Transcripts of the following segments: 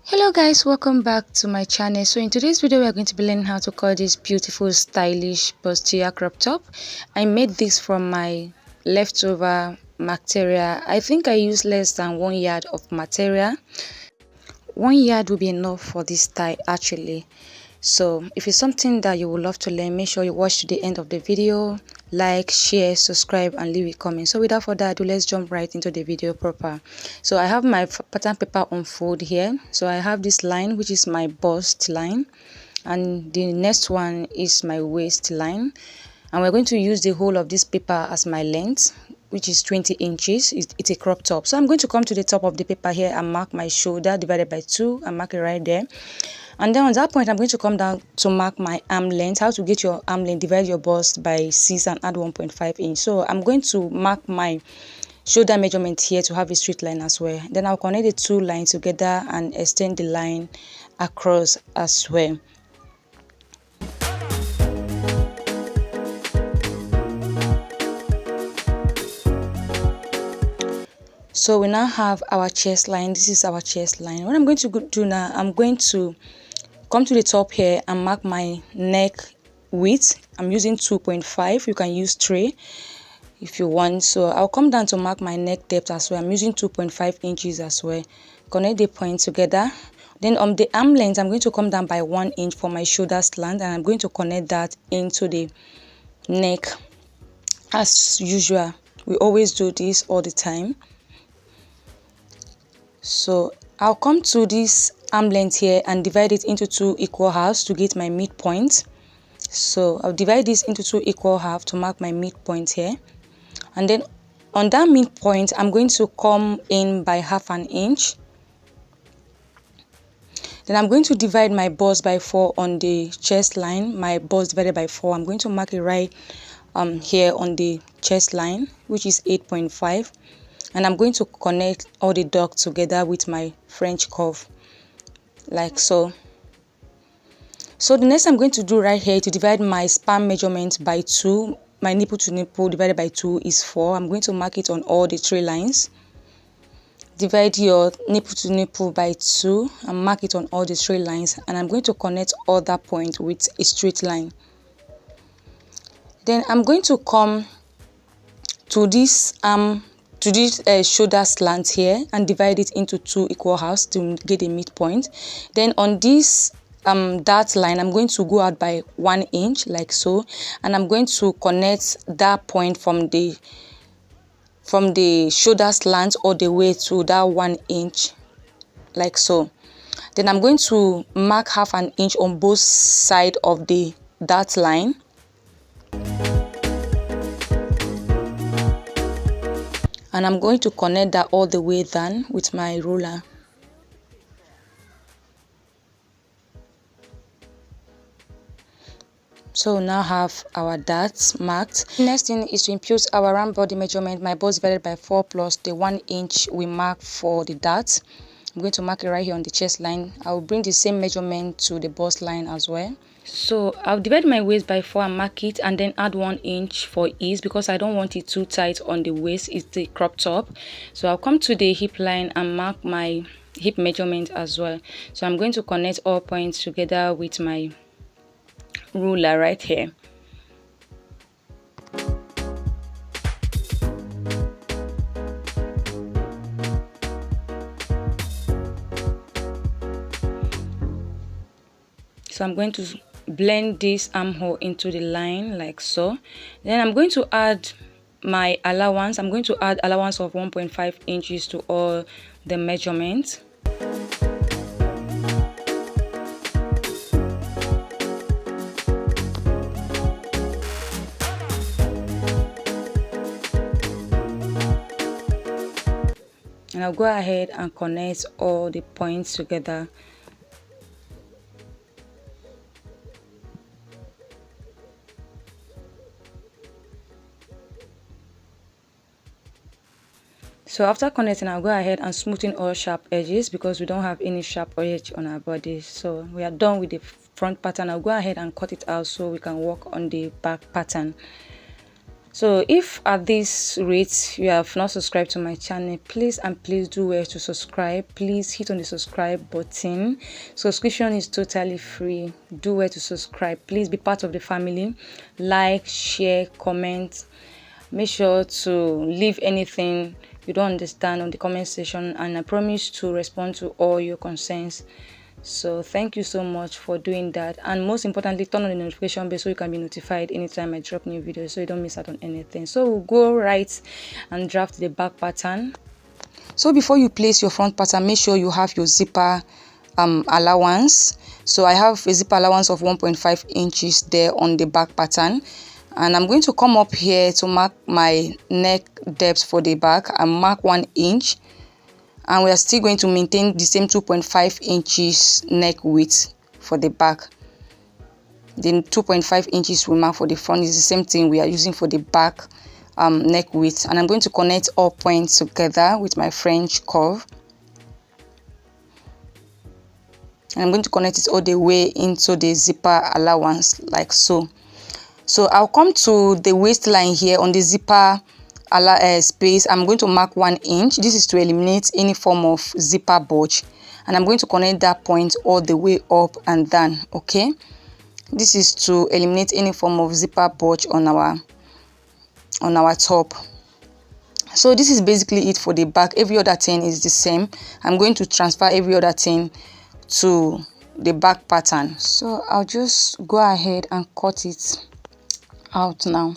Hello guys, welcome back to my channel. So in today's video we are going to be learning how to cut this beautiful stylish bustier crop top. I made this from my leftover material. I think I used less than 1 yard of material. 1 yard will be enough for this style actually. So if it's something that you would love to learn, make sure you watch to the end of the video. Like, share, subscribe and leave a comment. So without further ado, let's jump right into the video proper. So I have my pattern paper on fold here. So I have this line which is my bust line, and the next one is my waist line, and we're going to use the whole of this paper as my length, which is 20 inches. It's a crop top. So I'm going to come to the top of the paper here and mark my shoulder divided by 2 and mark it right there. And then on that point, I'm going to come down to mark my arm length. How to get your arm length: divide your bust by 6 and add 1.5 inch. So I'm going to mark my shoulder measurement here to have a straight line as well. Then I'll connect the two lines together and extend the line across as well. So we now have our chest line. This is our chest line. What I'm going to do now, I'm going to come to the top here and mark my neck width. I'm using 2.5. You can use 3 if you want. So I'll come down to mark my neck depth as well. I'm using 2.5 inches as well. Connect the points together. Then on the arm length, I'm going to come down by 1 inch for my shoulder slant, and I'm going to connect that into the neck as usual. We always do this all the time. So I'll come to this arm length here and divide it into 2 equal halves to get my midpoint. So I'll divide this into 2 equal halves to mark my midpoint here. And then on that midpoint, I'm going to come in by 1/2 inch. Then I'm going to divide my bust by 4 on the chest line. My bust divided by 4. I'm going to mark it right here on the chest line, which is 8.5. And I'm going to connect all the dots together with my French curve, like so. So the next I'm going to do right here to divide my span measurement by 2. My nipple to nipple divided by 2 is 4. I'm going to mark it on all the 3 lines. Divide your nipple to nipple by 2 and mark it on all the 3 lines. And I'm going to connect all that point with a straight line. Then I'm going to come to this shoulder slant here and divide it into 2 equal halves to get a midpoint. Then on this dart line, I'm going to go out by 1 inch like so, and I'm going to connect that point from the shoulder slant all the way to that 1 inch like so. Then I'm going to mark 1/2 inch on both sides of the dart line. And I'm going to connect that all the way down with my ruler. So now have our darts marked. Next thing is to impute our round body measurement. My bust divided by 4 plus the 1 inch we mark for the darts. I'm going to mark it right here on the chest line. I will bring the same measurement to the bust line as well. So I'll divide my waist by 4 and mark it, and then add 1 inch for ease because I don't want it too tight on the waist. It's the crop top. So I'll come to the hip line and mark my hip measurement as well. So I'm going to connect all points together with my ruler right here. So I'm going to blend this armhole into the line like so. Then I'm going to add my allowance. I'm going to add allowance of 1.5 inches to all the measurements. And I'll go ahead and connect all the points together. So after connecting, I'll go ahead and smoothen all sharp edges because we don't have any sharp edge on our body. So we are done with the front pattern. I'll go ahead and cut it out so we can work on the back pattern. So if at this rate you have not subscribed to my channel, please do well to subscribe. Please hit on the subscribe button. Subscription is totally free. Do well to subscribe. Please be part of the family. Like, share, comment. Make sure to leave anything you don't understand on the comment section, and I promise to respond to all your concerns. So thank you so much for doing that, and most importantly, turn on the notification bell so you can be notified anytime I drop new videos, so you don't miss out on anything. So we'll go right and draft the back pattern. So before you place your front pattern, make sure you have your zipper allowance. So I have a zipper allowance of 1.5 inches there on the back pattern, and I'm going to come up here to mark my neck depth for the back and mark 1 inch. And we are still going to maintain the same 2.5 inches neck width for the back. Then 2.5 inches we mark for the front is the same thing we are using for the back neck width. And I'm going to connect all points together with my French curve. And I'm going to connect it all the way into the zipper allowance like so. So I'll come to the waistline here on the zipper space. I'm going to mark 1 inch. This is to eliminate any form of zipper bulge, and I'm going to connect that point all the way up and down. Okay, this is to eliminate any form of zipper bulge on our top. So this is basically it for the back. Every other thing is the same. I'm going to transfer every other thing to the back pattern. So I'll just go ahead and cut it out now.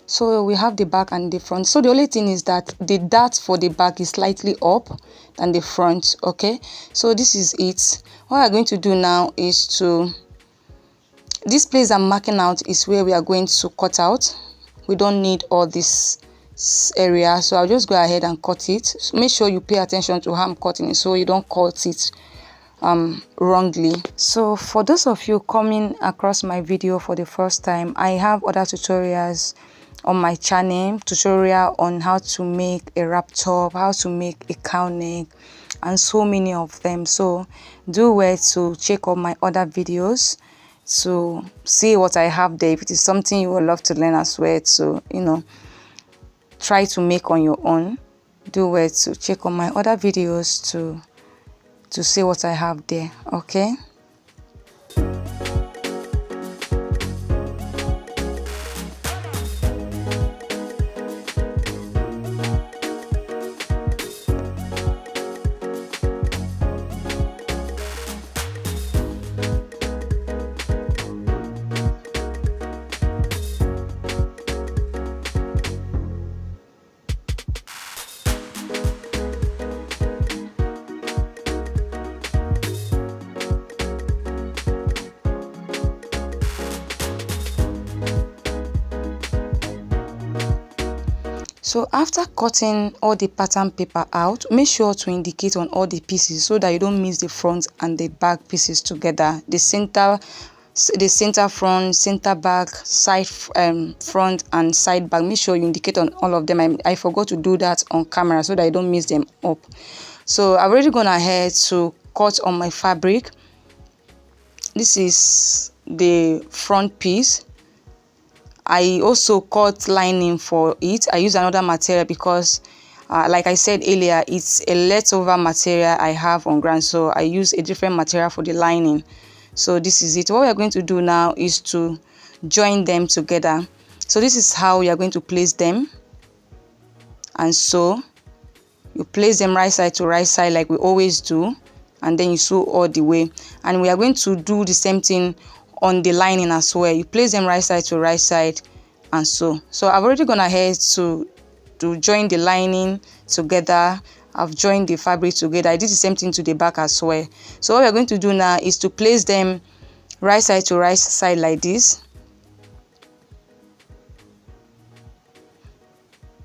So we have the back and the front. So the only thing is that the dart for the back is slightly up than the front. Okay, so this is it. What we're going to do now is to, this place I'm marking out is where we are going to cut out. We don't need all this area, so I'll just go ahead and cut it. So make sure you pay attention to how I'm cutting it so you don't cut it wrongly. So for those of you coming across my video for the first time, I have other tutorials on my channel, tutorial on how to make a wrap top, how to make a cow neck, and so many of them. So do well to check out my other videos to see what I have there. If it is something you would love to learn as well, to try to make on your own, do well to check on my other videos to see what I have there. Okay. So after cutting all the pattern paper out, make sure to indicate on all the pieces so that you don't miss the front and the back pieces together. The center front, center back, side front and side back. Make sure you indicate on all of them. I forgot to do that on camera so that I don't mix them up. So I've already gone ahead to cut on my fabric. This is the front piece. I also cut lining for it. I use another material because like I said earlier, it's a leftover material I have on ground, so I use a different material for the lining. So this is it. What we are going to do now is to join them together. So this is how we are going to place them. And so you place them right side to right side like we always do, and then you sew all the way. And we are going to do the same thing on the lining as well. You place them right side to right side and so I've already gone ahead to join the lining together. I've joined the fabric together. I did the same thing to the back as well. So what we're going to do now is to place them right side to right side like this,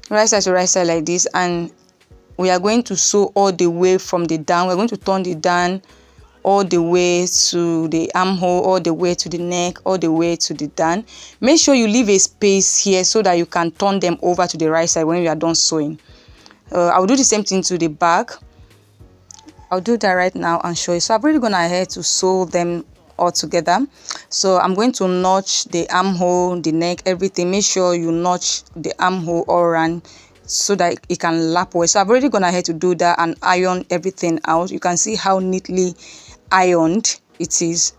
right side to right side like this, and we are going to sew all the way from the down. We're going to turn the down all the way to the armhole, all the way to the neck, all the way to the down. Make sure you leave a space here so that you can turn them over to the right side when you are done sewing. I'll do the same thing to the back. I'll do that right now and show you. So I've already gone ahead to sew them all together. So I'm going to notch the armhole, the neck, everything. Make sure you notch the armhole all around so that it can lap well. So I've already gone ahead to do that and iron everything out. You can see how neatly ironed it is.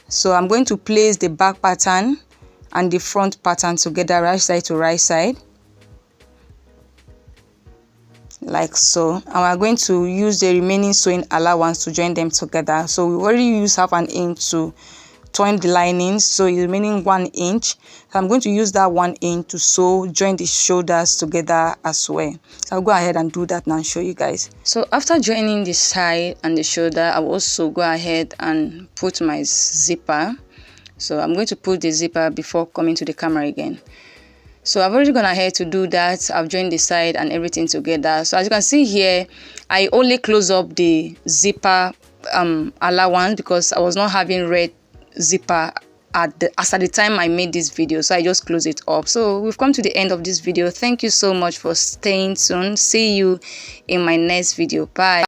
So I'm going to place the back pattern and the front pattern together, right side to right side, like so. And we're going to use the remaining sewing allowance to join them together. So we already used 1/2 inch to turn the linings, so the remaining 1 inch. So I'm going to use that 1 inch to join the shoulders together as well. So I'll go ahead and do that now and show you guys. So after joining the side and the shoulder, I'll also go ahead and put my zipper. So I'm going to put the zipper before coming to the camera again. So I've already gone ahead to do that. I've joined the side and everything together. So as you can see here, I only close up the zipper allowance because I was not having red zipper at the time I made this video, so I just close it up. So we've come to the end of this video. Thank you so much for staying tuned. See you in my next video. Bye.